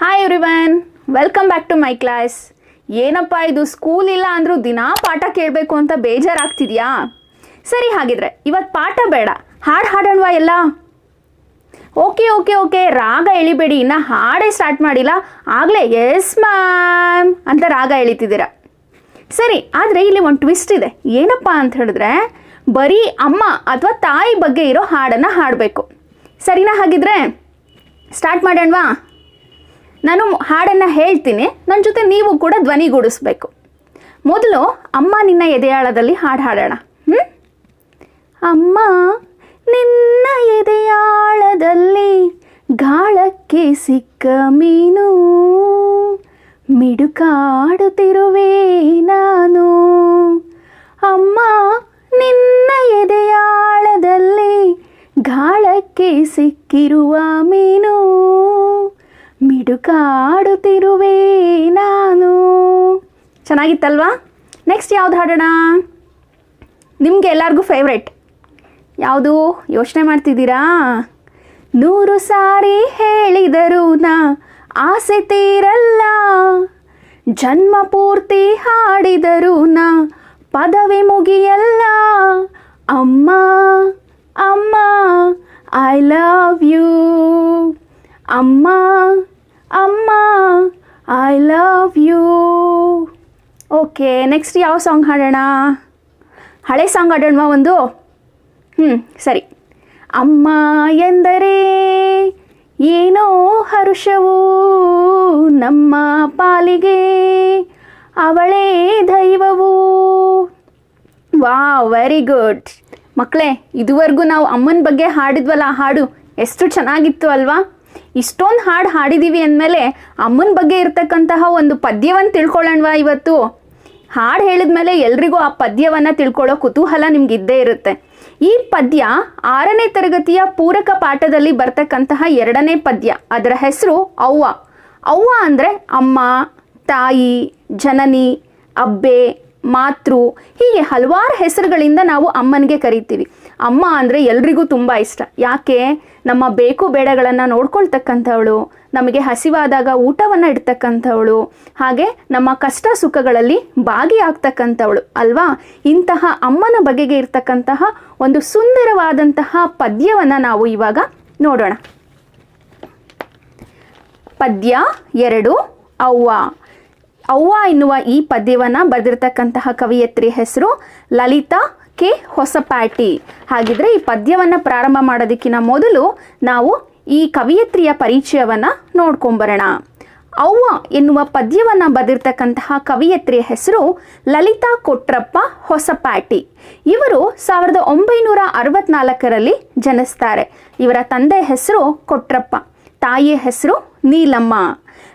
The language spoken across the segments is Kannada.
Hi everyone, welcome back to my class. ಏನಪ್ಪ ಇದು ಸ್ಕೂಲ್ ಇಲ್ಲ ಅಂದರೂ ದಿನಾ ಪಾಠ ಕೇಳಬೇಕು ಅಂತ ಬೇಜಾರಾಗ್ತಿದೆಯಾ? ಸರಿ, ಹಾಗಿದ್ರೆ ಇವತ್ತು ಪಾಠ ಬೇಡ, ಹಾಡು ಹಾಡೋಣವಾ ಎಲ್ಲ? ಓಕೆ ಓಕೆ ಓಕೆ, ರಾಗ ಎಳಿಬೇಡಿ, ಇನ್ನು ಹಾಡೇ ಸ್ಟಾರ್ಟ್ ಮಾಡಿಲ್ಲ, ಆಗಲೇ ಎಸ್ ಮ್ಯಾಮ್ ಅಂತ ರಾಗ ಎಳಿತಿದ್ದೀರ. ಸರಿ, ಆದರೆ ಇಲ್ಲಿ ಒಂದು ಟ್ವಿಸ್ಟ್ ಇದೆ. ಏನಪ್ಪ ಅಂತ ಹೇಳಿದ್ರೆ ಬರೀ ಅಮ್ಮ ಅಥವಾ ತಾಯಿ ಬಗ್ಗೆ ಇರೋ ಹಾಡನ್ನು ಹಾಡಬೇಕು. ಸರಿನಾ? ಹಾಗಿದ್ರೆ ಸ್ಟಾರ್ಟ್ ಮಾಡೋಣವಾ? ನಾನು ಹಾಡನ್ನು ಹೇಳ್ತೀನಿ, ನನ್ನ ಜೊತೆ ನೀವು ಕೂಡ ಧ್ವನಿಗೂಡಿಸ್ಬೇಕು. ಮೊದಲು ಅಮ್ಮ ನಿನ್ನ ಎದೆಯಾಳದಲ್ಲಿ ಹಾಡು ಹಾಡೋಣ. ಅಮ್ಮ ನಿನ್ನ ಎದೆಯಾಳದಲ್ಲಿ ಗಾಳಕ್ಕೆ ಸಿಕ್ಕ ಮೀನು, ಮಿಡುಕಾಡುತ್ತಿರುವೆ ನಾನು. ಅಮ್ಮ ನಿನ್ನ ಎದೆಯಾಳದಲ್ಲಿ ಗಾಳಕ್ಕೆ ಸಿಕ್ಕಿರುವ ಮೀನು, ಮಿಡುಕಾಡುತ್ತಿರುವೆ ನಾನು. ಚೆನ್ನಾಗಿತ್ತಲ್ವಾ? ನೆಕ್ಸ್ಟ್ ಯಾವ್ದು ಹಾಡೋಣ? ನಿಮಗೆ ಎಲ್ಲರಿಗೂ ಫೇವ್ರೆಟ್ ಯಾವುದು ಯೋಚನೆ ಮಾಡ್ತಿದ್ದೀರಾ? 100 ಸಾರಿ ಹೇಳಿದರೂ ನಾ ಆಸೆ ತೀರಲ್ಲ, ಜನ್ಮ ಪೂರ್ತಿ ಹಾಡಿದರೂ ನಾ ಪದವಿ ಮುಗಿಯಲ್ಲ. ಅಮ್ಮ ಅಮ್ಮ ಐ ಲವ್ ಯು, ಅಮ್ಮ ಅಮ್ಮ I love you. Okay, next ಯಾವ ಸಾಂಗ್ ಹಾಡೋಣ? ಹಳೆ ಸಾಂಗ್ ಹಾಡೋಣವಾ ಒಂದು? ಸರಿ. ಅಮ್ಮ ಎಂದರೆ ಏನೋ ಹರುಷವು, ನಮ್ಮ ಪಾಲಿಗೆ ಅವಳೇ ದೈವವು. ವಾವ್, ವೆರಿ ಗುಡ್ ಮಕ್ಕಳೇ. ಇದುವರೆಗೂ ನಾವು ಅಮ್ಮನ ಬಗ್ಗೆ ಹಾಡಿದ್ವಲ್ಲ, ಆ ಹಾಡು ಎಷ್ಟು ಚೆನ್ನಾಗಿತ್ತು ಅಲ್ವಾ? ಇಷ್ಟೊಂದು ಹಾಡು ಹಾಡಿದ್ದೀವಿ ಅಂದಮೇಲೆ ಅಮ್ಮನ ಬಗ್ಗೆ ಇರ್ತಕ್ಕಂತಹ ಒಂದು ಪದ್ಯವನ್ನು ತಿಳ್ಕೊಳ್ಳೋಣವಾ ಇವತ್ತು? ಹಾಡು ಹೇಳಿದ ಮೇಲೆ ಎಲ್ರಿಗೂ ಆ ಪದ್ಯವನ್ನು ತಿಳ್ಕೊಳ್ಳೋ ಕುತೂಹಲ ನಿಮಗಿದ್ದೇ ಇರುತ್ತೆ. ಈ ಪದ್ಯ 6ನೇ ತರಗತಿಯ ಪೂರಕ ಪಾಠದಲ್ಲಿ ಬರ್ತಕ್ಕಂತಹ 2ನೇ ಪದ್ಯ. ಅದರ ಹೆಸರು ಅವ್ವ. ಅವ್ವ ಅಂದರೆ ಅಮ್ಮ, ತಾಯಿ, ಜನನಿ, ಅಬ್ಬೆ, ಮಾತೃ, ಹೀಗೆ ಹಲವಾರು ಹೆಸರುಗಳಿಂದ ನಾವು ಅಮ್ಮನಿಗೆ ಕರಿತೀವಿ. ಅಮ್ಮ ಅಂದರೆ ಎಲ್ರಿಗೂ ತುಂಬ ಇಷ್ಟ. ಯಾಕೆ? ನಮ್ಮ ಬೇಕು ಬೇಡಗಳನ್ನು ನೋಡ್ಕೊಳ್ತಕ್ಕಂಥವಳು, ನಮಗೆ ಹಸಿವಾದಾಗ ಊಟವನ್ನು ಇಡ್ತಕ್ಕಂಥವಳು, ಹಾಗೆ ನಮ್ಮ ಕಷ್ಟ ಸುಖಗಳಲ್ಲಿ ಭಾಗಿಯಾಗ್ತಕ್ಕಂಥವಳು ಅಲ್ವಾ? ಇಂತಹ ಅಮ್ಮನ ಬಗೆಗೆ ಇರ್ತಕ್ಕಂತಹ ಒಂದು ಸುಂದರವಾದಂತಹ ಪದ್ಯವನ್ನು ನಾವು ಇವಾಗ ನೋಡೋಣ. ಪದ್ಯ 2, ಅವ್ವ. ಅವ್ವ ಎನ್ನುವ ಈ ಪದ್ಯವನ್ನು ಬರೆದಿರ್ತಕ್ಕಂತಹ ಕವಿಯತ್ರಿ ಹೆಸರು ಲಲಿತಾ ಕೆ ಹೊಸಪ್ಯಾಟಿ. ಹಾಗಿದ್ರೆ ಈ ಪದ್ಯವನ್ನು ಪ್ರಾರಂಭ ಮಾಡೋದಕ್ಕಿಂತ ಮೊದಲು ನಾವು ಈ ಕವಿಯತ್ರಿಯ ಪರಿಚಯವನ್ನು ನೋಡ್ಕೊಂಬರೋಣ. ಅವ್ವ ಎನ್ನುವ ಪದ್ಯವನ್ನು ಬರೆದಿರ್ತಕ್ಕಂತಹ ಕವಿಯತ್ರಿಯ ಹೆಸರು ಲಲಿತಾ ಕೊಟ್ರಪ್ಪ ಹೊಸಪ್ಯಾಟಿ. ಇವರು 1964ರಲ್ಲಿ ಜನಿಸ್ತಾರೆ. ಇವರ ತಂದೆ ಹೆಸರು ಕೊಟ್ರಪ್ಪ, ತಾಯಿಯ ಹೆಸರು ನೀಲಮ್ಮ.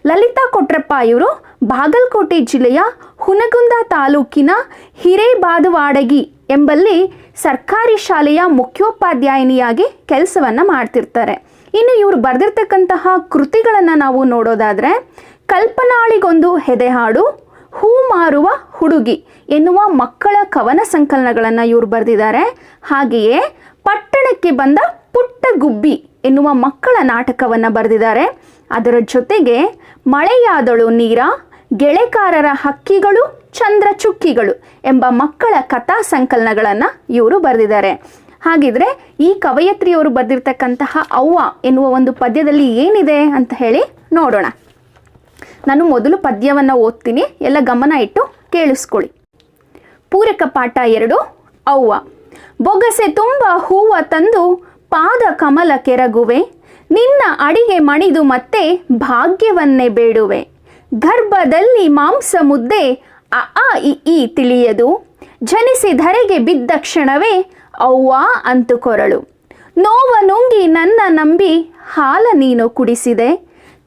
ಲಲಿತಾ ಕೊಟ್ರಪ್ಪ ಇವರು ಬಾಗಲಕೋಟೆ ಜಿಲ್ಲೆಯ ಹುನಗುಂದ ತಾಲೂಕಿನ ಹಿರೇಬಾದವಾಡಗಿ ಎಂಬಲ್ಲಿ ಸರ್ಕಾರಿ ಶಾಲೆಯ ಮುಖ್ಯೋಪಾಧ್ಯಾಯಿನಿಯಾಗಿ ಕೆಲಸವನ್ನು ಮಾಡ್ತಿರ್ತಾರೆ. ಇನ್ನು ಇವರು ಬರೆದಿರ್ತಕ್ಕಂತಹ ಕೃತಿಗಳನ್ನು ನಾವು ನೋಡೋದಾದರೆ ಕಲ್ಪನಾಳಿಗೊಂದು ಹೆದೆಹಾಡು, ಹೂ ಮಾರುವ ಹುಡುಗಿ ಎನ್ನುವ ಮಕ್ಕಳ ಕವನ ಸಂಕಲನಗಳನ್ನು ಇವರು ಬರೆದಿದ್ದಾರೆ. ಹಾಗೆಯೇ ಪಟ್ಟಣಕ್ಕೆ ಬಂದ ಪುಟ್ಟ ಗುಬ್ಬಿ ಎನ್ನುವ ಮಕ್ಕಳ ನಾಟಕವನ್ನು ಬರೆದಿದ್ದಾರೆ. ಅದರ ಜೊತೆಗೆ ಮಳೆಯಾದಳು ನೀರ, ಗೆಳೆಕಾರರ ಹಕ್ಕಿಗಳು, ಚಂದ್ರ ಚುಕ್ಕಿಗಳು ಎಂಬ ಮಕ್ಕಳ ಕಥಾ ಸಂಕಲನಗಳನ್ನು ಇವರು ಬರೆದಿದ್ದಾರೆ. ಹಾಗಿದ್ರೆ ಈ ಕವಯತ್ರಿಯವರು ಬರೆದಿರ್ತಕ್ಕಂತಹ ಅವ್ವ ಎನ್ನುವ ಒಂದು ಪದ್ಯದಲ್ಲಿ ಏನಿದೆ ಅಂತ ಹೇಳಿ ನೋಡೋಣ. ನಾನು ಮೊದಲು ಪದ್ಯವನ್ನು ಓದ್ತೀನಿ, ಎಲ್ಲ ಗಮನ ಇಟ್ಟು ಕೇಳಿಸ್ಕೊಳ್ಳಿ. ಪೂರಕ ಪಾಠ 2, ಅವ್ವ. ಬೊಗಸೆ ತುಂಬ ಹೂವ ತಂದು ಪಾದ ಕಮಲ ಕೆರಗುವೆ, ನಿನ್ನ ಅಡಿಗೆ ಮಣಿದು ಮತ್ತೆ ಭಾಗ್ಯವನ್ನೇ ಬೇಡುವೆ. ಗರ್ಭದಲ್ಲಿ ಮಾಂಸ ಮುದ್ದೆ ಅ ಆ ಇ ಈ ತಿಳಿಯದು, ಜನಿಸಿ ಧರೆಗೆ ಬಿದ್ದ ಕ್ಷಣವೇ ಅವ್ವ ಅಂತು ಕೊರಳು. ನೋವ ನುಂಗಿ ನನ್ನ ನಂಬಿ ಹಾಲ ನೀನು ಕುಡಿಸಿದೆ,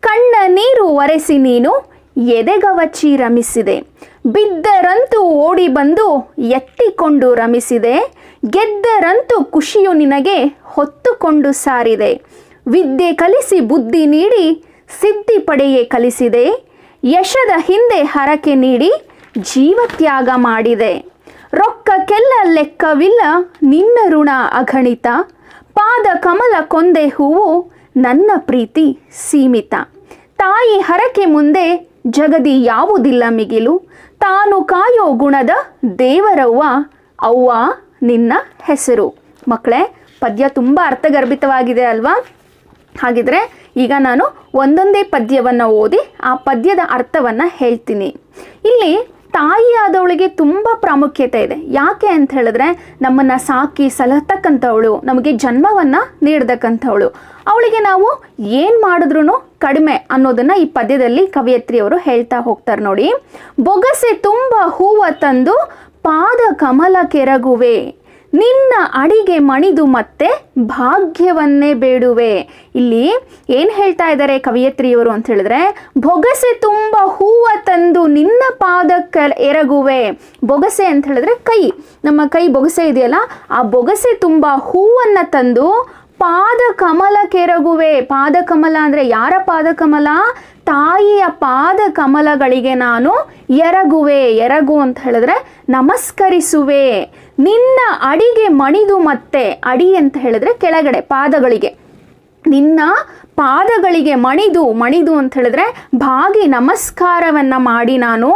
ಕಣ್ಣ ನೀರು ಒರೆಸಿ ನೀನು ಎದೆಗವಚಿ ರಮಿಸಿದೆ. ಬಿದ್ದರಂತೂ ಓಡಿ ಬಂದು ಎತ್ತಿಕೊಂಡು ರಮಿಸಿದೆ, ಗೆದ್ದರಂತೂ ಖುಷಿಯು ನಿನಗೆ ಹೊತ್ತುಕೊಂಡು ಸಾರಿದೆ. ವಿದ್ಯೆ ಕಲಿಸಿ ಬುದ್ಧಿ ನೀಡಿ ಸಿದ್ಧಿ ಪಡೆಯೇ ಕಲಿಸಿದೆ, ಯಶದ ಹಿಂದೆ ಹರಕೆ ನೀಡಿ ಜೀವತ್ಯಾಗ ಮಾಡಿದೆ. ರೊಕ್ಕಕ್ಕೆಲ್ಲ ಲೆಕ್ಕವಿಲ್ಲ ನಿನ್ನ ಋಣ ಅಗಣಿತ, ಪಾದ ಕಮಲ ಕೊಂದೆ ಹೂವು ನನ್ನ ಪ್ರೀತಿ ಸೀಮಿತ. ತಾಯಿ ಹರಕೆ ಮುಂದೆ ಜಗದಿ ಯಾವುದಿಲ್ಲ ಮಿಗಿಲು, ತಾನು ಕಾಯೋ ಗುಣದ ದೇವರವ್ವ ಅವ್ವ ನಿನ್ನ ಹೆಸರು. ಮಕ್ಕಳೇ, ಪದ್ಯ ತುಂಬ ಅರ್ಥಗರ್ಭಿತವಾಗಿದೆ ಅಲ್ವಾ? ಹಾಗಿದ್ರೆ ಈಗ ನಾನು ಒಂದೊಂದೇ ಪದ್ಯವನ್ನು ಓದಿ ಆ ಪದ್ಯದ ಅರ್ಥವನ್ನು ಹೇಳ್ತೀನಿ. ಇಲ್ಲಿ ತಾಯಿಯಾದವಳಿಗೆ ತುಂಬ ಪ್ರಾಮುಖ್ಯತೆ ಇದೆ. ಯಾಕೆ ಅಂತ ಹೇಳಿದ್ರೆ, ನಮ್ಮನ್ನು ಸಾಕಿ ಸಲಹತಕ್ಕಂಥವಳು, ನಮಗೆ ಜನ್ಮವನ್ನು ನೀಡತಕ್ಕಂಥವಳು. ಅವಳಿಗೆ ನಾವು ಏನು ಮಾಡಿದ್ರೂ ಕಡಿಮೆ ಅನ್ನೋದನ್ನು ಈ ಪದ್ಯದಲ್ಲಿ ಕವಯತ್ರಿಯವರು ಹೇಳ್ತಾ ಹೋಗ್ತಾರೆ ನೋಡಿ. ಬೊಗಸೆ ತುಂಬ ಹೂವ ತಂದು ಪಾದ ಕಮಲ ಕೆರಗುವೆ, ನಿನ್ನ ಅಡಿಗೆ ಮಣಿದು ಮತ್ತೆ ಭಾಗ್ಯವನ್ನೇ ಬೇಡುವೆ. ಇಲ್ಲಿ ಏನು ಹೇಳ್ತಾ ಇದ್ದಾರೆ ಕವಯತ್ರಿಯವರು ಅಂತ ಹೇಳಿದ್ರೆ, ಬೊಗಸೆ ತುಂಬ ಹೂವ ತಂದು ನಿನ್ನ ಪಾದಕ್ಕೆ ಎರಗುವೆ. ಬೊಗಸೆ ಅಂತ ಹೇಳಿದ್ರೆ ಕೈ, ನಮ್ಮ ಕೈ ಬೊಗಸೆ ಇದೆಯಲ್ಲ, ಆ ಬೊಗಸೆ ತುಂಬ ಹೂವನ್ನು ತಂದು ಪಾದ ಕಮಲ ಕೆರಗುವೆ. ಪಾದ ಕಮಲ ಅಂದರೆ ಯಾರ ಪಾದ ಕಮಲ? ತಾಯಿಯ ಪಾದ ಕಮಲಗಳಿಗೆ ನಾನು ಎರಗುವೆ. ಎರಗು ಅಂತ ಹೇಳಿದ್ರೆ ನಮಸ್ಕರಿಸುವೆ. ನಿನ್ನ ಅಡಿಗೆ ಮಣಿದು ಮತ್ತೆ, ಅಡಿ ಅಂತ ಹೇಳಿದ್ರೆ ಕೆಳಗಡೆ ಪಾದಗಳಿಗೆ, ನಿನ್ನ ಪಾದಗಳಿಗೆ ಮಣಿದು ಅಂತ ಹೇಳಿದ್ರೆ ಬಾಗಿ ನಮಸ್ಕಾರವನ್ನು ಮಾಡಿ ನಾನು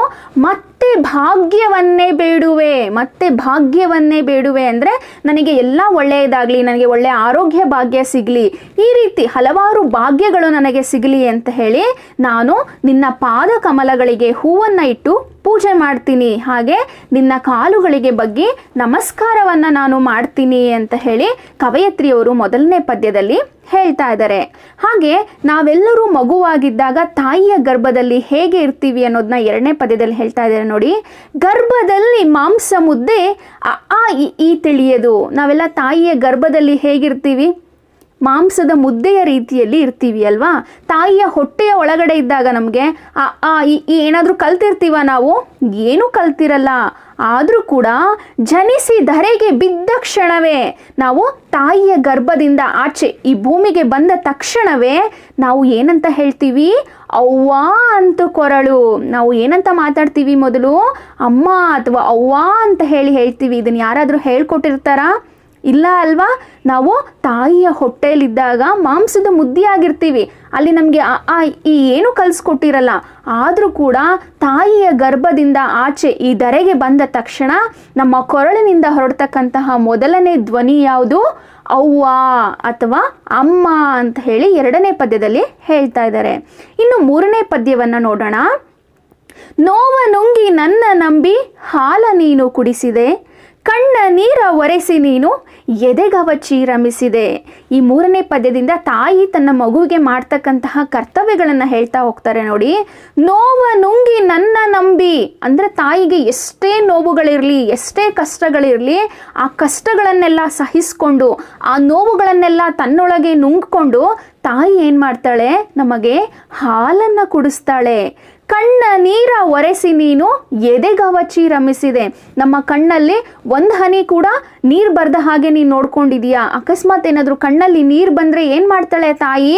ಮತ್ತೆ ಭಾಗ್ಯವನ್ನೇ ಬೇಡುವೆ. ಮತ್ತೆ ಭಾಗ್ಯವನ್ನೇ ಬೇಡುವೆ ಅಂದರೆ ನನಗೆ ಎಲ್ಲ ಒಳ್ಳೆಯದಾಗಲಿ, ನನಗೆ ಒಳ್ಳೆಯ ಆರೋಗ್ಯ ಭಾಗ್ಯ ಸಿಗಲಿ, ಈ ರೀತಿ ಹಲವಾರು ಭಾಗ್ಯಗಳು ನನಗೆ ಸಿಗಲಿ ಅಂತ ಹೇಳಿ ನಾನು ನಿನ್ನ ಪಾದ ಕಮಲಗಳಿಗೆ ಹೂವನ್ನು ಇಟ್ಟು ಪೂಜೆ ಮಾಡ್ತೀನಿ. ಹಾಗೆ ನಿನ್ನ ಕಾಲುಗಳಿಗೆ ಬಗ್ಗಿ ನಮಸ್ಕಾರವನ್ನು ನಾನು ಮಾಡ್ತೀನಿ ಅಂತ ಹೇಳಿ ಕವಯತ್ರಿಯವರು ಮೊದಲನೇ ಪದ್ಯದಲ್ಲಿ ಹೇಳ್ತಾ ಇದ್ದಾರೆ. ಹಾಗೆ ನಾವೆಲ್ಲರೂ ಮಗುವಾಗಿದ್ದಾಗ ತಾಯಿಯ ಗರ್ಭದಲ್ಲಿ ಹೇಗೆ ಇರ್ತೀವಿ ಅನ್ನೋದನ್ನ ಎರಡನೇ ಪದ್ಯದಲ್ಲಿ ಹೇಳ್ತಾ ಇದ್ದಾರೆ ನೋಡಿ. ಗರ್ಭದಲ್ಲಿ ಮಾಂಸ ಮುದ್ದೆ ಆ ಈ ತಿಳಿಯದು. ನಾವೆಲ್ಲ ತಾಯಿಯ ಗರ್ಭದಲ್ಲಿ ಹೇಗಿರ್ತೀವಿ? ಮಾಂಸದ ಮುದ್ದೆಯ ರೀತಿಯಲ್ಲಿ ಇರ್ತೀವಿ ಅಲ್ವಾ? ತಾಯಿಯ ಹೊಟ್ಟೆಯ ಒಳಗಡೆ ಇದ್ದಾಗ ನಮಗೆ ಏನಾದರೂ ಕಲ್ತಿರ್ತೀವ ನಾವು? ಏನೂ ಕಲ್ತಿರಲ್ಲ. ಆದರೂ ಕೂಡ ಜನಿಸಿ ಧರೆಗೆ ಬಿದ್ದ ಕ್ಷಣವೇ, ನಾವು ತಾಯಿಯ ಗರ್ಭದಿಂದ ಆಚೆ ಈ ಭೂಮಿಗೆ ಬಂದ ತಕ್ಷಣವೇ ನಾವು ಏನಂತ ಹೇಳ್ತೀವಿ? ಅವ್ವ ಅಂತ ಕೊರಳು. ನಾವು ಏನಂತ ಮಾತಾಡ್ತೀವಿ? ಮೊದಲು ಅಮ್ಮ ಅಥವಾ ಅವ್ವ ಅಂತ ಹೇಳ್ತೀವಿ. ಇದನ್ನು ಯಾರಾದರೂ ಹೇಳ್ಕೊಟ್ಟಿರ್ತಾರಾ? ಇಲ್ಲ ಅಲ್ವಾ? ನಾವು ತಾಯಿಯ ಹೊಟ್ಟೆಯಲ್ಲಿದ್ದಾಗ ಮಾಂಸದ ಮುದ್ದಿಯಾಗಿರ್ತೀವಿ. ಅಲ್ಲಿ ನಮಗೆ ಈ ಏನು ಕಲಿಸ್ಕೊಟ್ಟಿರಲ್ಲ. ಆದರೂ ಕೂಡ ತಾಯಿಯ ಗರ್ಭದಿಂದ ಆಚೆ ಈ ಧರೆಗೆ ಬಂದ ತಕ್ಷಣ ನಮ್ಮ ಕೊರಳಿನಿಂದ ಹೊರಡ್ತಕ್ಕಂತಹ ಮೊದಲನೇ ಧ್ವನಿ ಯಾವುದು? ಅವ್ವ ಅಥವಾ ಅಮ್ಮ ಅಂತ ಹೇಳಿ ಎರಡನೇ ಪದ್ಯದಲ್ಲಿ ಹೇಳ್ತಾ ಇದ್ದಾರೆ. ಇನ್ನು ಮೂರನೇ ಪದ್ಯವನ್ನು ನೋಡೋಣ. ನೋವ ನುಂಗಿ ನನ್ನ ನಂಬಿ ಹಾಲ ನೀನು ಕುಡಿಸಿದೆ, ಕಣ್ಣ ನೀರ ಒರೆಸಿ ನೀನು ಎದೆಗವಚಿ ರಮಿಸಿದೆ. ಈ ಮೂರನೇ ಪದ್ಯದಿಂದ ತಾಯಿ ತನ್ನ ಮಗುವಿಗೆ ಮಾಡ್ತಕ್ಕಂತಹ ಕರ್ತವ್ಯಗಳನ್ನು ಹೇಳ್ತಾ ಹೋಗ್ತಾರೆ ನೋಡಿ. ನೋವ ನುಂಗಿ ನನ್ನ ನಂಬಿ ಅಂದರೆ ತಾಯಿಗೆ ಎಷ್ಟೇ ನೋವುಗಳಿರಲಿ, ಎಷ್ಟೇ ಕಷ್ಟಗಳಿರಲಿ, ಆ ಕಷ್ಟಗಳನ್ನೆಲ್ಲ ಸಹಿಸ್ಕೊಂಡು ಆ ನೋವುಗಳನ್ನೆಲ್ಲ ತನ್ನೊಳಗೆ ನುಂಗ್ಕೊಂಡು ತಾಯಿ ಏನು ಮಾಡ್ತಾಳೆ? ನಮಗೆ ಹಾಲನ್ನು ಕುಡಿಸ್ತಾಳೆ. ಕಣ್ಣ ನೀರ ಒರೆಸಿ ನೀನು ಎದೆಗವಚಿ ರಮಿಸಿದೆ. ನಮ್ಮ ಕಣ್ಣಲ್ಲಿ ಒಂದು ಹನಿ ಕೂಡ ನೀರು ಬರದ ಹಾಗೆ ನೀನು ನೋಡ್ಕೊಂಡಿದೀಯಾ? ಅಕಸ್ಮಾತ್ ಏನಾದರೂ ಕಣ್ಣಲ್ಲಿ ನೀರು ಬಂದರೆ ಏನು ಮಾಡ್ತಾಳೆ ತಾಯಿ?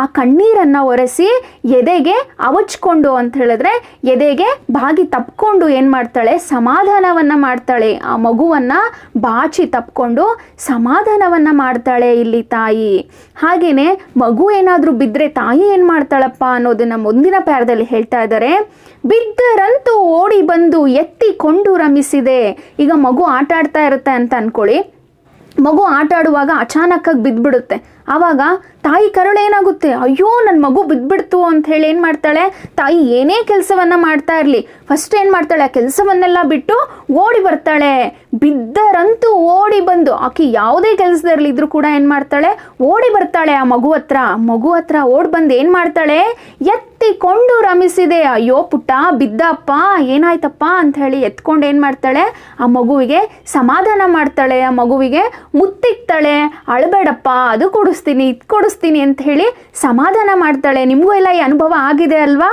ಆ ಕಣ್ಣೀರನ್ನು ಒರೆಸಿ ಎದೆಗೆ ಅವಚ್ಕೊಂಡು ಅಂತ ಹೇಳಿದ್ರೆ ಎದೆಗೆ ಬಾಗಿ ತಪ್ಕೊಂಡು ಏನು ಮಾಡ್ತಾಳೆ? ಸಮಾಧಾನವನ್ನು ಮಾಡ್ತಾಳೆ. ಆ ಮಗುವನ್ನು ಬಾಚಿ ತಪ್ಕೊಂಡು ಸಮಾಧಾನವನ್ನು ಮಾಡ್ತಾಳೆ ಇಲ್ಲಿ ತಾಯಿ. ಹಾಗೆಯೇ ಮಗು ಏನಾದರೂ ಬಿದ್ದರೆ ತಾಯಿ ಏನು ಮಾಡ್ತಾಳಪ್ಪ ಅನ್ನೋದನ್ನು ಮುಂದಿನ ಪ್ಯಾರದಲ್ಲಿ ಹೇಳ್ತಾ ಇದ್ದಾರೆ. ಬಿದ್ದರಂತೂ ಓಡಿ ಬಂದು ಎತ್ತಿಕೊಂಡು ರಮಿಸಿದೆ. ಈಗ ಮಗು ಆಟ ಆಡ್ತಾ ಇರುತ್ತೆ ಅಂತ ಅನ್ಕೊಳ್ಳಿ. ಮಗು ಆಟ ಆಡುವಾಗ ಅಚಾನಕ್ಕಾಗಿ ಬಿದ್ದುಬಿಡುತ್ತೆ. ಆವಾಗ ತಾಯಿ ಕರುಳು ಏನಾಗುತ್ತೆ? ಅಯ್ಯೋ ನನ್ನ ಮಗು ಬಿದ್ದುಬಿಡ್ತು ಅಂತ ಹೇಳಿ ಏನು ಮಾಡ್ತಾಳೆ? ತಾಯಿ ಏನೇ ಕೆಲಸವನ್ನು ಮಾಡ್ತಾ ಇರಲಿ ಫಸ್ಟ್ ಏನು ಮಾಡ್ತಾಳೆ? ಆ ಕೆಲಸವನ್ನೆಲ್ಲ ಬಿಟ್ಟು ಓಡಿ ಬರ್ತಾಳೆ. ಬಿದ್ದರಂತೂ ಓಡಿ ಬಂದು, ಆಕೆ ಯಾವುದೇ ಕೆಲಸದಲ್ಲಿ ಇದ್ರೂ ಕೂಡ ಏನು ಮಾಡ್ತಾಳೆ? ಓಡಿ ಬರ್ತಾಳೆ ಆ ಮಗು ಹತ್ರ ಓಡಿ ಬಂದು ಏನು ಮಾಡ್ತಾಳೆ? ಎತ್ತಿಕೊಂಡು ರಮಿಸಿದೆ. ಅಯ್ಯೋ ಪುಟ್ಟ ಬಿದ್ದಪ್ಪ, ಏನಾಯ್ತಪ್ಪ ಅಂತ ಹೇಳಿ ಎತ್ಕೊಂಡು ಏನು ಮಾಡ್ತಾಳೆ? ಆ ಮಗುವಿಗೆ ಸಮಾಧಾನ ಮಾಡ್ತಾಳೆ. ಆ ಮಗುವಿಗೆ ಮುತ್ತಿಕ್ತಾಳೆ. ಅಳಬೇಡಪ್ಪ, ಅದು ಕೊಡಿಸ್ತೀನಿ, ಇದು ಕೊಡಿಸ್ತೀನಿ ಅಂತ ಹೇಳಿ ಸಮಾಧಾನ ಮಾಡ್ತಾಳೆ. ನಿಮಗೂ ಎಲ್ಲ ಈ ಅನುಭವ ಆಗಿದೆ ಅಲ್ವಾ?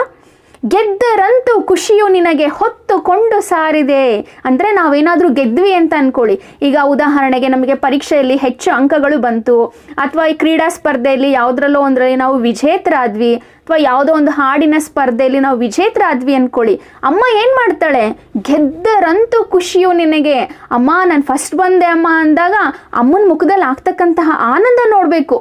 ಗೆದ್ದರಂತೂ ಖುಷಿಯು ನಿನಗೆ ಹೊತ್ತುಕೊಂಡು ಸಾರಿದೆ. ಅಂದರೆ ನಾವೇನಾದರೂ ಗೆದ್ವಿ ಅಂತ ಅಂದ್ಕೊಳ್ಳಿ. ಈಗ ಉದಾಹರಣೆಗೆ ನಮಗೆ ಪರೀಕ್ಷೆಯಲ್ಲಿ ಹೆಚ್ಚು ಅಂಕಗಳು ಬಂತು, ಅಥವಾ ಈ ಕ್ರೀಡಾ ಸ್ಪರ್ಧೆಯಲ್ಲಿ ಯಾವುದ್ರಲ್ಲೋ ಒಂದರಲ್ಲಿ ನಾವು ವಿಜೇತರಾದ್ವಿ, ಅಥವಾ ಯಾವುದೋ ಒಂದು ಹಾಡಿನ ಸ್ಪರ್ಧೆಯಲ್ಲಿ ನಾವು ವಿಜೇತರಾದ್ವಿ ಅಂದ್ಕೊಳ್ಳಿ. ಅಮ್ಮ ಏನು ಮಾಡ್ತಾಳೆ? ಗೆದ್ದರಂತೂ ಖುಷಿಯು ನಿನಗೆ. ಅಮ್ಮ ನಾನು ಫಸ್ಟ್ ಬಂದೆ ಅಮ್ಮ ಅಂದಾಗ ಅಮ್ಮನ ಮುಖದಲ್ಲಿ ಆಗ್ತಕ್ಕಂತಹ ಆನಂದ ನೋಡಬೇಕು.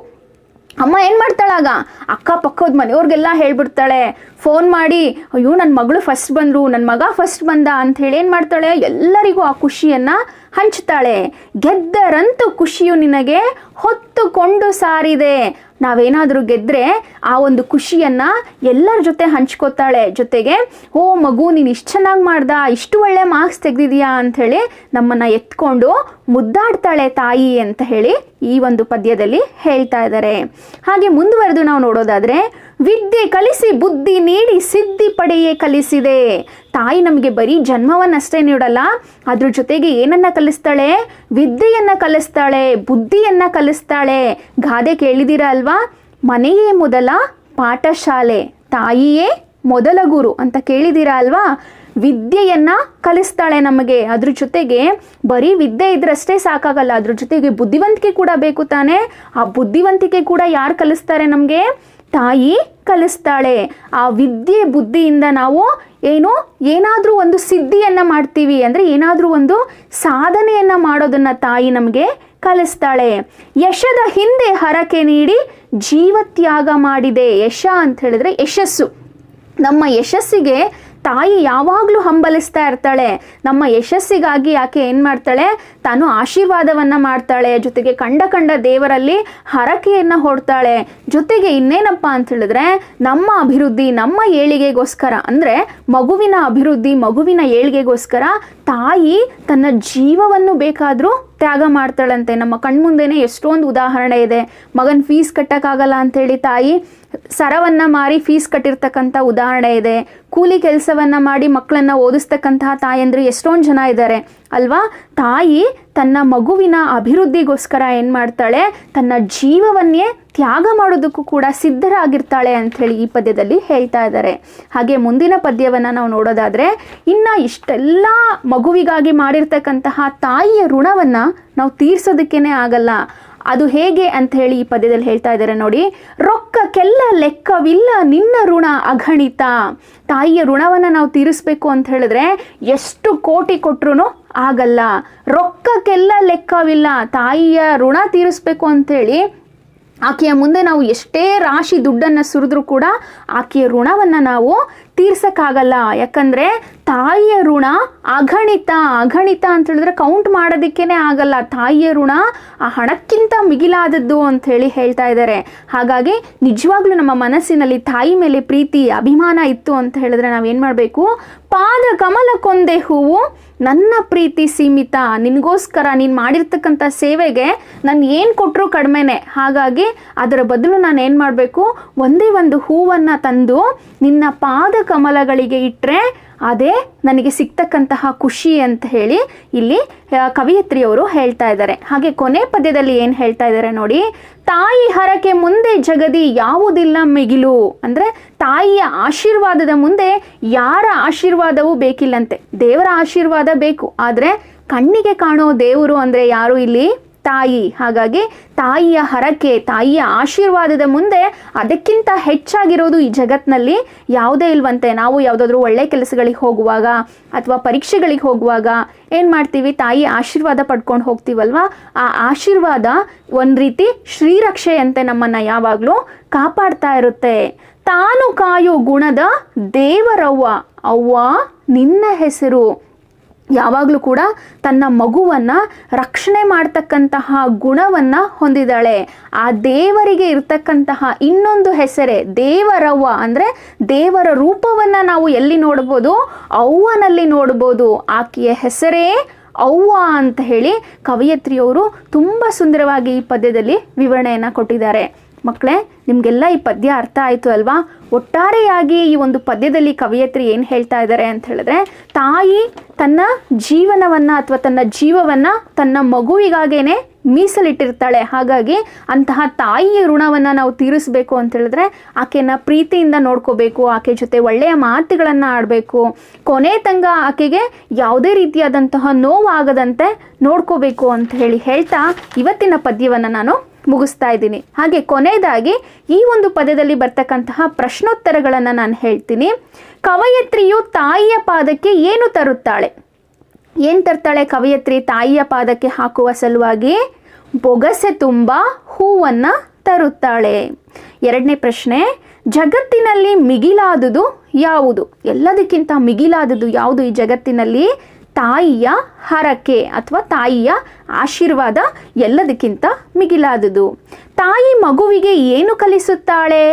ಅಮ್ಮ ಏನು ಮಾಡ್ತಾಳಾಗ, ಅಕ್ಕಪಕ್ಕದ ಮನೆಯವ್ರಿಗೆಲ್ಲ ಹೇಳ್ಬಿಡ್ತಾಳೆ, ಫೋನ್ ಮಾಡಿ, ಅಯ್ಯೋ ನನ್ನ ಮಗಳು ಫಸ್ಟ್ ಬಂದರು, ನನ್ನ ಮಗ ಫಸ್ಟ್ ಬಂದ ಅಂಥೇಳಿ ಏನು ಮಾಡ್ತಾಳೆ, ಎಲ್ಲರಿಗೂ ಆ ಖುಷಿಯನ್ನು ಹಂಚ್ತಾಳೆ. ಗೆದ್ದರಂತೂ ಖುಷಿಯು ನಿನಗೆ ಹೊತ್ತುಕೊಂಡು ಸಾರಿದೆ. ನಾವೇನಾದರೂ ಗೆದ್ದರೆ ಆ ಒಂದು ಖುಷಿಯನ್ನು ಎಲ್ಲರ ಜೊತೆ ಹಂಚ್ಕೋತಾಳೆ. ಜೊತೆಗೆ ಓ ಮಗು ನೀನು ಇಷ್ಟು ಚೆನ್ನಾಗಿ ಮಾಡ್ದ, ಇಷ್ಟು ಒಳ್ಳೆ ಮಾರ್ಕ್ಸ್ ತೆಗೆದಿದೆಯಾ ಅಂಥೇಳಿ ನಮ್ಮನ್ನು ಎತ್ಕೊಂಡು ಮುದ್ದಾಡ್ತಾಳೆ ತಾಯಿ ಅಂತ ಹೇಳಿ ಈ ಒಂದು ಪದ್ಯದಲ್ಲಿ ಹೇಳ್ತಾ ಇದ್ದಾರೆ. ಹಾಗೆ ಮುಂದುವರೆದು ನಾವು ನೋಡೋದಾದರೆ, ವಿದ್ಯೆ ಕಲಿಸಿ ಬುದ್ಧಿ ನೀಡಿ ಸಿದ್ಧಿ ಪಡೆಯೇ ಕಲಿಸಿದೆ. ತಾಯಿ ನಮಗೆ ಬರೀ ಜನ್ಮವನ್ನಷ್ಟೇ ನೀಡಲ್ಲ, ಅದ್ರ ಜೊತೆಗೆ ಏನನ್ನ ಕಲಿಸ್ತಾಳೆ, ವಿದ್ಯೆಯನ್ನು ಕಲಿಸ್ತಾಳೆ, ಬುದ್ಧಿಯನ್ನು ಕಲಿಸ್ತಾಳೆ. ಗಾದೆ ಕೇಳಿದಿರ ಅಲ್ವಾ, ಮನೆಯೇ ಮೊದಲ ಪಾಠಶಾಲೆ, ತಾಯಿಯೇ ಮೊದಲ ಗುರು ಅಂತ ಕೇಳಿದಿರ ಅಲ್ವಾ. ವಿದ್ಯೆಯನ್ನು ಕಲಿಸ್ತಾಳೆ ನಮಗೆ. ಅದ್ರ ಜೊತೆಗೆ ಬರೀ ವಿದ್ಯೆ ಇದ್ರಷ್ಟೇ ಸಾಕಾಗಲ್ಲ, ಅದ್ರ ಜೊತೆಗೆ ಬುದ್ಧಿವಂತಿಕೆ ಕೂಡ ಬೇಕು ತಾನೆ. ಆ ಬುದ್ಧಿವಂತಿಕೆ ಕೂಡ ಯಾರು ಕಲಿಸ್ತಾರೆ ನಮಗೆ, ತಾಯಿ ಕಲಿಸ್ತಾಳೆ. ಆ ವಿದ್ಯೆ ಬುದ್ಧಿಯಿಂದ ನಾವು ಏನಾದರೂ ಒಂದು ಸಿದ್ಧಿಯನ್ನು ಮಾಡ್ತೀವಿ ಅಂದರೆ, ಏನಾದರೂ ಒಂದು ಸಾಧನೆಯನ್ನು ಮಾಡೋದನ್ನು ತಾಯಿ ನಮಗೆ ಕಲಿಸ್ತಾಳೆ. ಯಶದ ಹಿಂದೆ ಹರಕೆ ನೀಡಿ ಜೀವತ್ಯಾಗ ಮಾಡಿದೆ. ಯಶ ಅಂತ ಹೇಳಿದ್ರೆ ಯಶಸ್ಸು. ನಮ್ಮ ಯಶಸ್ಸಿಗೆ ತಾಯಿ ಯಾವಾಗಲೂ ಹಂಬಲಿಸ್ತಾ ಇರ್ತಾಳೆ. ನಮ್ಮ ಯಶಸ್ಸಿಗಾಗಿ ಆಕೆ ಏನು ಮಾಡ್ತಾಳೆ, ತಾನು ಆಶೀರ್ವಾದವನ್ನು ಮಾಡ್ತಾಳೆ. ಜೊತೆಗೆ ಕಂಡ ದೇವರಲ್ಲಿ ಹರಕೆಯನ್ನು ಹೊಡ್ತಾಳೆ. ಜೊತೆಗೆ ಇನ್ನೇನಪ್ಪ ಅಂತ ಹೇಳಿದ್ರೆ, ನಮ್ಮ ಅಭಿವೃದ್ಧಿ, ನಮ್ಮ ಏಳಿಗೆಗೋಸ್ಕರ, ಅಂದರೆ ಮಗುವಿನ ಅಭಿವೃದ್ಧಿ, ಮಗುವಿನ ಏಳಿಗೆಗೋಸ್ಕರ ತಾಯಿ ತನ್ನ ಜೀವವನ್ನು ಬೇಕಾದರೂ ತ್ಯಾಗ ಮಾಡ್ತಾಳಂತೆ. ನಮ್ಮ ಕಣ್ಮುಂದೆನೇ ಎಷ್ಟೊಂದು ಉದಾಹರಣೆ ಇದೆ. ಮಗನ ಫೀಸ್ ಕಟ್ಟೋಕ್ಕಾಗಲ್ಲ ಅಂಥೇಳಿ ತಾಯಿ ಸರವನ್ನು ಮಾರಿ ಫೀಸ್ ಕಟ್ಟಿರ್ತಕ್ಕಂಥ ಉದಾಹರಣೆ ಇದೆ. ಕೂಲಿ ಕೆಲಸವನ್ನು ಮಾಡಿ ಮಕ್ಕಳನ್ನು ಓದಿಸ್ತಕ್ಕಂತಹ ತಾಯಂದ್ರು ಎಷ್ಟೊಂದು ಜನ ಇದ್ದಾರೆ ಅಲ್ವಾ. ತಾಯಿ ತನ್ನ ಮಗುವಿನ ಅಭಿವೃದ್ಧಿಗೋಸ್ಕರ ಏನು ಮಾಡ್ತಾಳೆ, ತನ್ನ ಜೀವವನ್ನೇ ತ್ಯಾಗ ಮಾಡೋದಕ್ಕೂ ಕೂಡ ಸಿದ್ಧರಾಗಿರ್ತಾಳೆ ಅಂಥೇಳಿ ಈ ಪದ್ಯದಲ್ಲಿ ಹೇಳ್ತಾ ಇದ್ದಾರೆ. ಹಾಗೆ ಮುಂದಿನ ಪದ್ಯವನ್ನು ನಾವು ನೋಡೋದಾದರೆ, ಇನ್ನು ಇಷ್ಟೆಲ್ಲ ಮಗುವಿಗಾಗಿ ಮಾಡಿರ್ತಕ್ಕಂತಹ ತಾಯಿಯ ಋಣವನ್ನು ನಾವು ತೀರ್ಸೋದಕ್ಕೇ ಆಗಲ್ಲ. ಅದು ಹೇಗೆ ಅಂತ ಹೇಳಿ ಈ ಪದ್ಯದಲ್ಲಿ ಹೇಳ್ತಾ ಇದ್ದಾರೆ ನೋಡಿ. ರೊಕ್ಕಕ್ಕೆಲ್ಲ ಲೆಕ್ಕವಿಲ್ಲ ನಿನ್ನ ಋಣ ಅಗಣಿತ. ತಾಯಿಯ ಋಣವನ್ನು ನಾವು ತೀರಿಸ್ಬೇಕು ಅಂತ ಹೇಳಿದ್ರೆ ಎಷ್ಟು ಕೋಟಿ ಕೊಟ್ರು ಆಗಲ್ಲ. ರೊಕ್ಕಕ್ಕೆಲ್ಲ ಲೆಕ್ಕವಿಲ್ಲ. ತಾಯಿಯ ಋಣ ತೀರಿಸ್ಬೇಕು ಅಂಥೇಳಿ ಆಕೆಯ ಮುಂದೆ ನಾವು ಎಷ್ಟೇ ರಾಶಿ ದುಡ್ಡನ್ನು ಸುರಿದ್ರೂ ಕೂಡ ಆಕೆಯ ಋಣವನ್ನು ನಾವು ತೀರ್ಸಕ್ಕಾಗಲ್ಲ. ಯಾಕಂದರೆ ತಾಯಿಯ ಋಣ ಅಗಣಿತ. ಅಗಣಿತ ಅಂತ ಹೇಳಿದ್ರೆ ಕೌಂಟ್ ಮಾಡೋದಕ್ಕೇ ಆಗಲ್ಲ. ತಾಯಿಯ ಋಣ ಆ ಹಣಕ್ಕಿಂತ ಮಿಗಿಲಾದದ್ದು ಅಂಥೇಳಿ ಹೇಳ್ತಾ ಇದ್ದಾರೆ. ಹಾಗಾಗಿ ನಿಜವಾಗ್ಲೂ ನಮ್ಮ ಮನಸ್ಸಿನಲ್ಲಿ ತಾಯಿ ಮೇಲೆ ಪ್ರೀತಿ ಅಭಿಮಾನ ಇತ್ತು ಅಂತ ಹೇಳಿದ್ರೆ ನಾವೇನು ಮಾಡಬೇಕು, ಪಾದ ಕಮಲಕ್ಕೊಂದೇ ಹೂವು ನನ್ನ ಪ್ರೀತಿ ಸೀಮಿತ. ನಿನಗೋಸ್ಕರ ನೀನು ಮಾಡಿರ್ತಕ್ಕಂಥ ಸೇವೆಗೆ ನಾನು ಏನು ಕೊಟ್ಟರು ಕಡಿಮೆನೆ. ಹಾಗಾಗಿ ಅದರ ಬದಲು ನಾನು ಏನು ಮಾಡಬೇಕು, ಒಂದೇ ಒಂದು ಹೂವನ್ನು ತಂದು ನಿನ್ನ ಪಾದ ಕಮಲಗಳಿಗೆ ಇಟ್ಟರೆ ಅದೇ ನನಗೆ ಸಿಗ್ತಕ್ಕಂತಹ ಖುಷಿ ಅಂತ ಹೇಳಿ ಇಲ್ಲಿ ಕವಯಿತ್ರಿಯವರು ಹೇಳ್ತಾ ಇದ್ದಾರೆ. ಹಾಗೆ ಕೊನೆ ಪದ್ಯದಲ್ಲಿ ಏನು ಹೇಳ್ತಾ ಇದ್ದಾರೆ ನೋಡಿ. ತಾಯಿ ಹರಕೆ ಮುಂದೆ ಜಗದಿ ಯಾವುದಿಲ್ಲ ಮಿಗಿಲು. ಅಂದರೆ ತಾಯಿಯ ಆಶೀರ್ವಾದದ ಮುಂದೆ ಯಾರ ಆಶೀರ್ವಾದವೂ ಬೇಕಿಲ್ಲಂತೆ. ದೇವರ ಆಶೀರ್ವಾದ ಬೇಕು, ಆದರೆ ಕಣ್ಣಿಗೆ ಕಾಣೋ ದೇವರು ಅಂದರೆ ಯಾರು ಇಲ್ಲಿ, ತಾಯಿ. ಹಾಗಾಗಿ ತಾಯಿಯ ಹರಕೆ, ತಾಯಿಯ ಆಶೀರ್ವಾದದ ಮುಂದೆ ಅದಕ್ಕಿಂತ ಹೆಚ್ಚಾಗಿರೋದು ಈ ಜಗತ್ತಿನಲ್ಲಿ ಯಾವುದೇ ಇಲ್ವಂತೆ. ನಾವು ಯಾವುದಾದ್ರೂ ಒಳ್ಳೆ ಕೆಲಸಗಳಿಗೆ ಹೋಗುವಾಗ ಅಥವಾ ಪರೀಕ್ಷೆಗಳಿಗೆ ಹೋಗುವಾಗ ಏನು ಮಾಡ್ತೀವಿ, ತಾಯಿ ಆಶೀರ್ವಾದ ಪಡ್ಕೊಂಡು ಹೋಗ್ತೀವಲ್ವ. ಆ ಆಶೀರ್ವಾದ ಒಂದು ರೀತಿ ಶ್ರೀರಕ್ಷೆಯಂತೆ ನಮ್ಮನ್ನು ಯಾವಾಗಲೂ ಕಾಪಾಡ್ತಾ ಇರುತ್ತೆ. ತಾನು ಕಾಯೋ ಗುಣದ ದೇವರವ್ವ, ಅವ್ವ ನಿನ್ನ ಹೆಸರು. ಯಾವಾಗಲೂ ಕೂಡ ತನ್ನ ಮಗುವನ್ನು ರಕ್ಷಣೆ ಮಾಡ್ತಕ್ಕಂತಹ ಗುಣವನ್ನು ಹೊಂದಿದ್ದಾಳೆ. ಆ ದೇವರಿಗೆ ಇರ್ತಕ್ಕಂತಹ ಇನ್ನೊಂದು ಹೆಸರೇ ದೇವರವ್ವ. ಅಂದರೆ ದೇವರ ರೂಪವನ್ನು ನಾವು ಎಲ್ಲಿ ನೋಡ್ಬೋದು, ಅವ್ವನಲ್ಲಿ ನೋಡ್ಬೋದು. ಆಕೆಯ ಹೆಸರೇ ಅವ್ವ ಅಂತ ಹೇಳಿ ಕವಯಿತ್ರಿಯವರು ತುಂಬ ಸುಂದರವಾಗಿ ಈ ಪದ್ಯದಲ್ಲಿ ವಿವರಣೆಯನ್ನು ಕೊಟ್ಟಿದ್ದಾರೆ. ಮಕ್ಕಳೇ, ನಿಮಗೆಲ್ಲ ಈ ಪದ್ಯ ಅರ್ಥ ಆಯಿತು ಅಲ್ವಾ? ಒಟ್ಟಾರೆಯಾಗಿ ಈ ಒಂದು ಪದ್ಯದಲ್ಲಿ ಕವಯಿತ್ರಿ ಏನು ಹೇಳ್ತಾ ಇದ್ದಾರೆ ಅಂತ ಹೇಳಿದ್ರೆ, ತಾಯಿ ತನ್ನ ಜೀವನವನ್ನು ಅಥವಾ ತನ್ನ ಜೀವವನ್ನು ತನ್ನ ಮಗುವಿಗಾಗೇನೆ ಮೀಸಲಿಟ್ಟಿರ್ತಾಳೆ. ಹಾಗಾಗಿ ಅಂತಹ ತಾಯಿಯ ಋಣವನ್ನು ನಾವು ತೀರಿಸಬೇಕು ಅಂತ ಹೇಳಿದ್ರೆ ಆಕೆನ ಪ್ರೀತಿಯಿಂದ ನೋಡ್ಕೋಬೇಕು, ಆಕೆ ಜೊತೆ ಒಳ್ಳೆಯ ಮಾತುಗಳನ್ನು ಆಡಬೇಕು, ಕೊನೆ ತನಕ ಆಕೆಗೆ ಯಾವುದೇ ರೀತಿಯಾದಂತಹ ನೋವಾಗದಂತೆ ನೋಡ್ಕೋಬೇಕು ಅಂತ ಹೇಳ್ತಾ ಇವತ್ತಿನ ಪದ್ಯವನ್ನು ನಾನು ಮುಗಿಸ್ತಾ ಇದ್ದೀನಿ. ಹಾಗೆ ಕೊನೆಯದಾಗಿ ಈ ಒಂದು ಪದ್ಯದಲ್ಲಿ ಬರ್ತಕ್ಕಂತಹ ಪ್ರಶ್ನೋತ್ತರಗಳನ್ನು ನಾನು ಹೇಳ್ತೀನಿ. ಕವಯಿತ್ರಿಯು ತಾಯಿಯ ಪಾದಕ್ಕೆ ಏನು ತರುತ್ತಾಳೆ? ಏನು ತರ್ತಾಳೆ ಕವಯಿತ್ರಿ ತಾಯಿಯ ಪಾದಕ್ಕೆ ಹಾಕುವ ಸಲುವಾಗಿ? ಬೊಗಸೆ ತುಂಬ ಹೂವನ್ನು ತರುತ್ತಾಳೆ. ಎರಡನೇ ಪ್ರಶ್ನೆ, ಜಗತ್ತಿನಲ್ಲಿ ಮಿಗಿಲಾದುದು ಯಾವುದು? ಎಲ್ಲದಕ್ಕಿಂತ ಮಿಗಿಲಾದುದು ಯಾವುದು ಈ ಜಗತ್ತಿನಲ್ಲಿ? ತಾಯಿಯ ಹರಕೆ ಅಥವಾ ತಾಯಿಯ ಆಶೀರ್ವಾದ ಎಲ್ಲದಕ್ಕಿಂತ ಮಿಗಿಲಾದುದು. ತಾಯಿ ಮಗುವಿಗೆ ಏನು ಕಲಿಸುತ್ತಾಳೆ?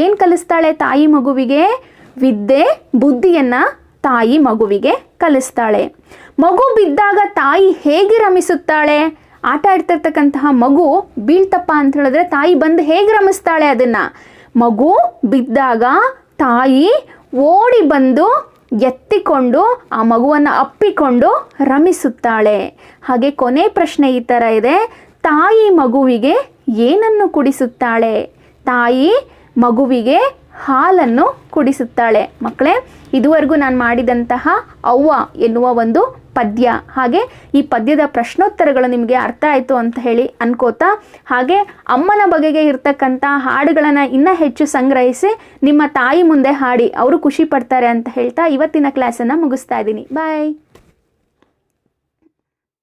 ಏನು ಕಲಿಸ್ತಾಳೆ ತಾಯಿ ಮಗುವಿಗೆ? ವಿದ್ಯೆ ಬುದ್ಧಿಯನ್ನು ತಾಯಿ ಮಗುವಿಗೆ ಕಲಿಸ್ತಾಳೆ. ಮಗು ಬಿದ್ದಾಗ ತಾಯಿ ಹೇಗೆ ರಮಿಸುತ್ತಾಳೆ? ಆಟ ಆಡ್ತಿರ್ತಕ್ಕಂತಹ ಮಗು ಬೀಳ್ತಪ್ಪ ಅಂತ ಹೇಳಿದ್ರೆ ತಾಯಿ ಬಂದು ಹೇಗೆ ರಮಿಸ್ತಾಳೆ ಅದನ್ನು? ಮಗು ಬಿದ್ದಾಗ ತಾಯಿ ಓಡಿ ಬಂದು ಎತ್ತಿಕೊಂಡು ಆ ಮಗುವನ್ನು ಅಪ್ಪಿಕೊಂಡು ರಮಿಸುತ್ತಾಳೆ. ಹಾಗೆ ಕೊನೆ ಪ್ರಶ್ನೆ ಈ ಥರ ಇದೆ, ತಾಯಿ ಮಗುವಿಗೆ ಏನನ್ನು ಕುಡಿಸುತ್ತಾಳೆ? ತಾಯಿ ಮಗುವಿಗೆ ಹಾಲನ್ನು ಕುಡಿಸುತ್ತಾಳೆ. ಮಕ್ಕಳೇ, ಇದುವರೆಗೂ ನಾನು ಮಾಡಿದಂತಹ ಅವ್ವ ಎನ್ನುವ ಒಂದು ಪದ್ಯ, ಹಾಗೆ ಈ ಪದ್ಯದ ಪ್ರಶ್ನೋತ್ತರಗಳು ನಿಮಗೆ ಅರ್ಥ ಆಯಿತು ಅಂತ ಹೇಳಿ ಅನ್ಕೋತಾ, ಹಾಗೆ ಅಮ್ಮನ ಬಗೆಗೆ ಇರ್ತಕ್ಕಂಥ ಹಾಡುಗಳನ್ನು ಇನ್ನೂ ಹೆಚ್ಚು ಸಂಗ್ರಹಿಸಿ ನಿಮ್ಮ ತಾಯಿ ಮುಂದೆ ಹಾಡಿ ಅವರು ಖುಷಿ ಪಡ್ತಾರೆ ಅಂತ ಹೇಳ್ತಾ ಇವತ್ತಿನ ಕ್ಲಾಸನ್ನು ಮುಗಿಸ್ತಾ ಇದ್ದೀನಿ. ಬಾಯ್.